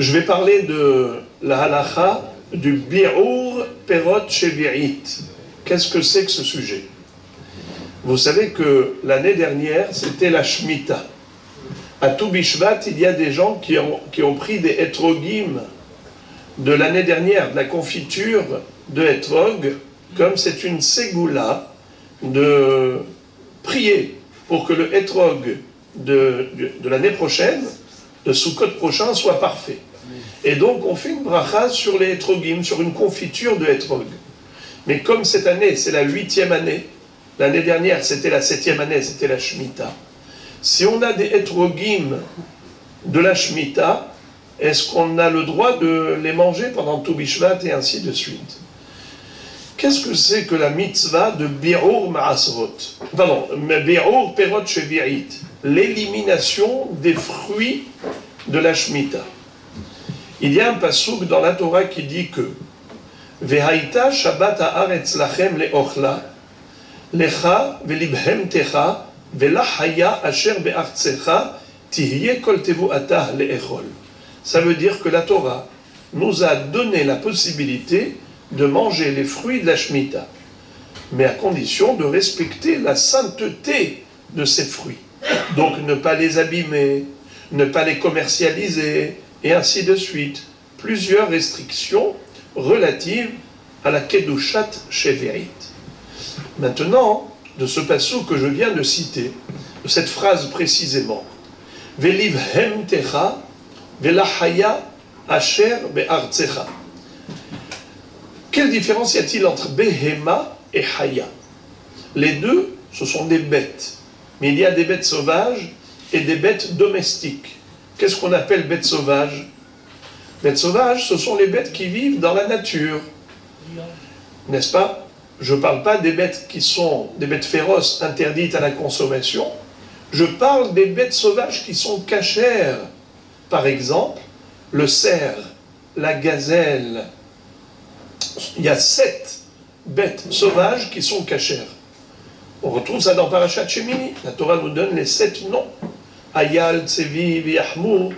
Je vais parler de la halacha du bi'ur perot shevi'it. Qu'est-ce que c'est que ce sujet? Vous savez que l'année dernière, c'était la Shemitah. À Tou Bishvat, il y a des gens qui ont pris des etrogim de l'année dernière, de la confiture de etrog, comme c'est une ségoula de prier pour que le etrog de l'année prochaine, de Sukkot prochain, soit parfait. Et donc on fait une bracha sur les etrogim, sur une confiture de etrog. Mais comme cette année, c'est la 8e année, l'année dernière c'était la 7e année, c'était la Shemitah, si on a des etrogim de la Shemitah, est-ce qu'on a le droit de les manger pendant Tou Bishvat et ainsi de suite? Qu'est-ce que c'est que la mitzvah de bi'ur ma'asrot? Pardon, bi'ur perot shevi'it, l'élimination des fruits de la Shemitah. Il y a un pasuk dans la Torah qui dit que Vehaïta Shabbat haaretz lachem le'ochla lecha velibhem techa velahaya asher be'artzecha tihye kol tevu'atah le'echol. Ça veut dire que la Torah nous a donné la possibilité de manger les fruits de la Shemitah, mais à condition de respecter la sainteté de ces fruits. Donc ne pas les abîmer, ne pas les commercialiser, et ainsi de suite. Plusieurs restrictions relatives à la Kedushat Shevi'it. Maintenant, de ce passage que je viens de citer, de cette phrase précisément, Velivhem techa, velahaya asher be'artzecha. Quelle différence y a-t-il entre Behema et Haya? Les deux, ce sont des bêtes. Mais il y a des bêtes sauvages et des bêtes domestiques. Qu'est-ce qu'on appelle bêtes sauvages? Bêtes sauvages, ce sont les bêtes qui vivent dans la nature. N'est-ce pas? Je ne parle pas des bêtes qui sont des bêtes féroces interdites à la consommation. Je parle des bêtes sauvages qui sont cachères. Par exemple, le cerf, la gazelle. Il y a 7 bêtes sauvages qui sont cachères. On retrouve ça dans Parashat Shemini. La Torah nous donne les 7 noms. Ayal, Tsevi, Yahmou,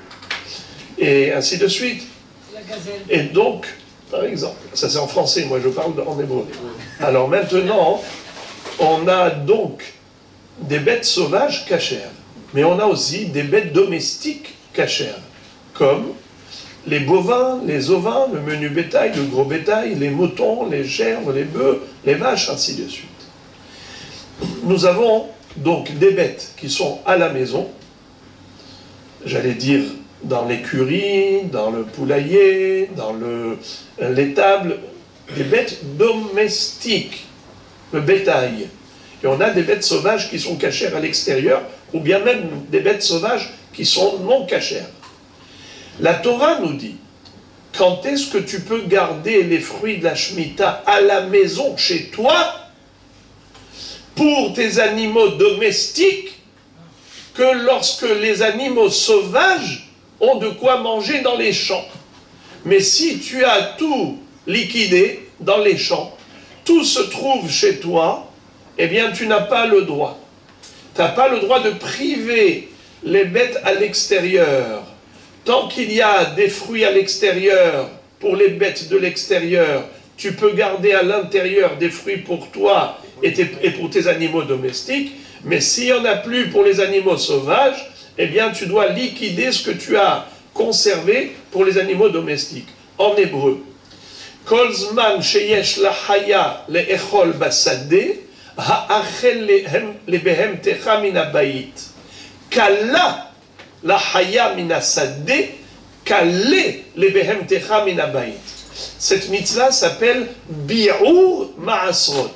et ainsi de suite. La gazelle. Et donc, par exemple, ça c'est en français, moi je parle en hébreu. Alors maintenant, on a donc des bêtes sauvages cachères, mais on a aussi des bêtes domestiques cachères, comme les bovins, les ovins, le menu bétail, le gros bétail, les moutons, les chèvres, les bœufs, les vaches, ainsi de suite. Nous avons donc des bêtes qui sont à la maison, j'allais dire dans l'écurie, dans le poulailler, dans l'étable, des bêtes domestiques, le bétail. Et on a des bêtes sauvages qui sont cachères à l'extérieur, ou bien même des bêtes sauvages qui sont non cachères. La Torah nous dit, quand est-ce que tu peux garder les fruits de la Shemitah à la maison, chez toi, pour tes animaux domestiques, que lorsque les animaux sauvages ont de quoi manger dans les champs. Mais si tu as tout liquidé dans les champs, tout se trouve chez toi, eh bien tu n'as pas le droit. Tu n'as pas le droit de priver les bêtes à l'extérieur. Tant qu'il y a des fruits à l'extérieur, pour les bêtes de l'extérieur, tu peux garder à l'intérieur des fruits pour toi et pour tes animaux domestiques, mais s'il n'y en a plus pour les animaux sauvages, eh bien tu dois liquider ce que tu as conservé pour les animaux domestiques. En hébreu, Kol zman sheyesh lahaya le'echol basadeh, ha'achel lebehem techa min habayit. Kala lahaya min hasadeh, kale lebehem techa min habayit. Cette mitzvah s'appelle bi'ur ma'asrot.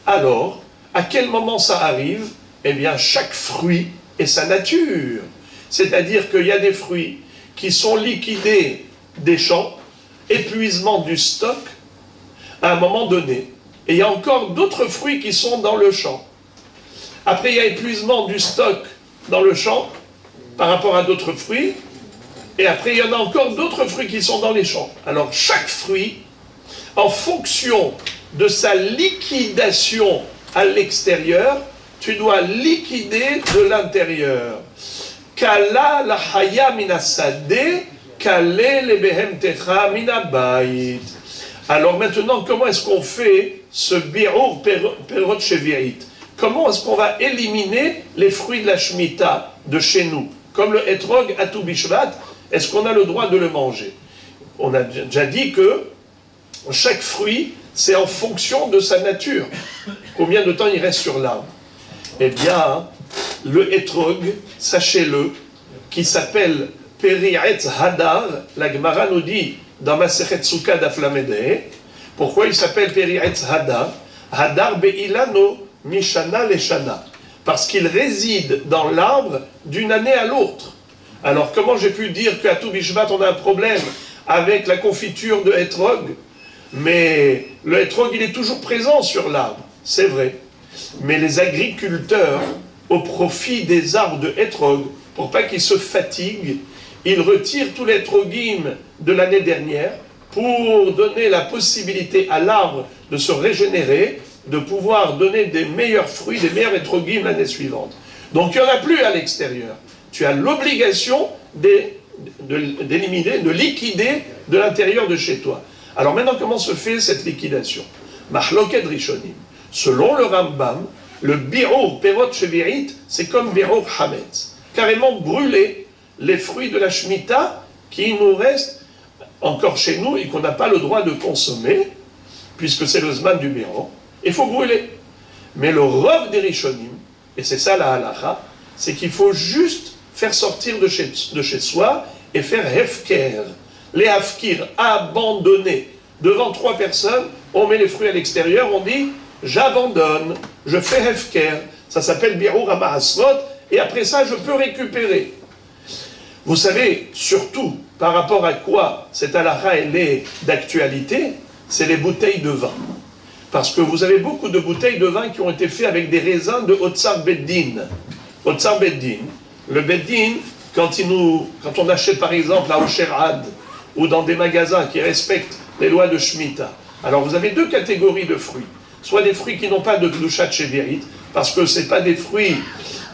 Alors, à quel moment ça arrive? Eh bien, chaque fruit est sa nature. C'est-à-dire qu'il y a des fruits qui sont liquidés des champs, épuisement du stock, à un moment donné. Et il y a encore d'autres fruits qui sont dans le champ. Après, il y a épuisement du stock dans le champ, par rapport à d'autres fruits. Et après, il y en a encore d'autres fruits qui sont dans les champs. Alors, chaque fruit, en fonction de sa liquidation à l'extérieur, tu dois liquider de l'intérieur. Kala la haya minasadeh, Kaleh lebehemtecha minabayit. Alors maintenant, comment est-ce qu'on fait ce bi'ur perot shevi'it? Comment est-ce qu'on va éliminer les fruits de la Shemitah de chez nous? Comme le etrog à tout bishvat, est-ce qu'on a le droit de le manger? On a déjà dit que chaque fruit, c'est en fonction de sa nature. Combien de temps il reste sur l'arbre? Eh bien, le etrog, sachez-le, qui s'appelle Peri'etz Hadar, la Gemara nous dit dans Masechet Sukkah d'Aflamedeh, pourquoi il s'appelle Peri'etz Hadar? Hadar be'ilano mishana leshana. Parce qu'il réside dans l'arbre d'une année à l'autre. Alors comment j'ai pu dire qu'à tout Bishvat on a un problème avec la confiture de etrog? Mais le etrog il est toujours présent sur l'arbre, c'est vrai. Mais les agriculteurs, au profit des arbres de etrog, pour pas qu'ils se fatiguent, ils retirent tout l'etrogim de l'année dernière pour donner la possibilité à l'arbre de se régénérer, de pouvoir donner des meilleurs fruits, des meilleurs etrogim l'année suivante. Donc il n'y en a plus à l'extérieur. Tu as l'obligation d'éliminer, de liquider de l'intérieur de chez toi. Alors maintenant, comment se fait cette liquidation? Mahloket Rishonim. Selon le Rambam, le bi'ur perot shevi'it, c'est comme bi'ur hametz. Carrément brûler les fruits de la Shemitah qui nous restent encore chez nous et qu'on n'a pas le droit de consommer, puisque c'est le zman du bi'ur, il faut brûler. Mais le rov des Rishonim, et c'est ça la halacha, c'est qu'il faut juste faire sortir de chez soi et faire hefker. Les hafkir, abandonner. Devant 3 personnes, on met les fruits à l'extérieur, on dit j'abandonne, je fais hefker. Ça s'appelle bi'ur ha'ma'asrot, et après ça, je peux récupérer. Vous savez, surtout, par rapport à quoi cette halakha elle est d'actualité, c'est les bouteilles de vin. Parce que vous avez beaucoup de bouteilles de vin qui ont été faites avec des raisins de Otsar Beddin. Otsar Beddin. Le Beddin, quand on achète par exemple à Osherad, ou dans des magasins qui respectent les lois de Shemitah, alors vous avez 2 catégories de fruits. Soit des fruits qui n'ont pas de Kedushat Shevi'it, parce que ce n'est pas des fruits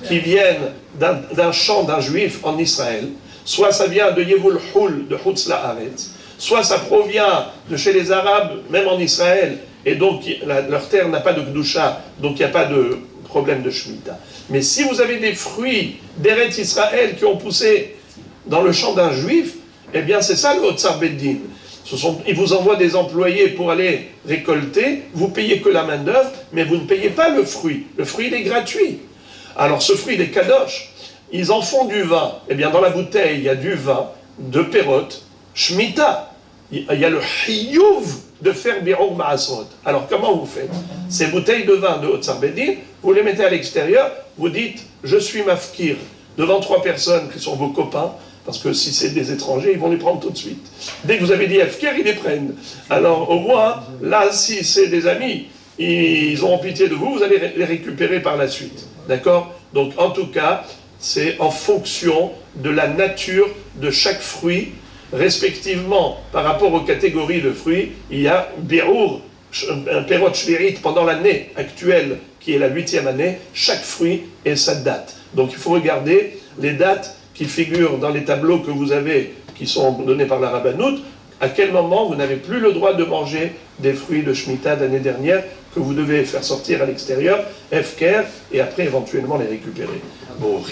qui viennent d'un champ d'un juif en Israël, soit ça vient de Yevul Hul, de Chutz La'aretz, soit ça provient de chez les Arabes, même en Israël, et donc leur terre n'a pas de Kedusha, donc il n'y a pas de problème de Shemitah. Mais si vous avez des fruits d'Eretz Israël qui ont poussé dans le champ d'un juif, eh bien c'est ça le Otsar Beddin. Ils vous envoient des employés pour aller récolter, vous payez que la main-d'œuvre, mais vous ne payez pas le fruit. Le fruit, il est gratuit. Alors ce fruit, il est kadosh. Ils en font du vin. Eh bien, dans la bouteille, il y a du vin de perot, Shemitah. Il y a le chiyuv de faire bi'ur ma'asrot. Alors comment vous faites? Ces bouteilles de vin de Otsar Beddin, vous les mettez à l'extérieur, vous dites « je suis mafkir » devant 3 personnes qui sont vos copains, parce que si c'est des étrangers, ils vont les prendre tout de suite. Dès que vous avez dit Afkir, ils les prennent. Alors au moins, là, si c'est des amis, ils auront pitié de vous, vous allez les récupérer par la suite. D'accord? Donc en tout cas, c'est en fonction de la nature de chaque fruit, respectivement par rapport aux catégories de fruits. Il y a bi'ur, un perot shvirit pendant l'année actuelle, qui est la 8e année, chaque fruit et sa date. Donc il faut regarder les dates qui figurent dans les tableaux que vous avez, qui sont donnés par la Rabbanout, à quel moment vous n'avez plus le droit de manger des fruits de Shemitah d'année dernière, que vous devez faire sortir à l'extérieur, Hefker, et après éventuellement les récupérer. Bon,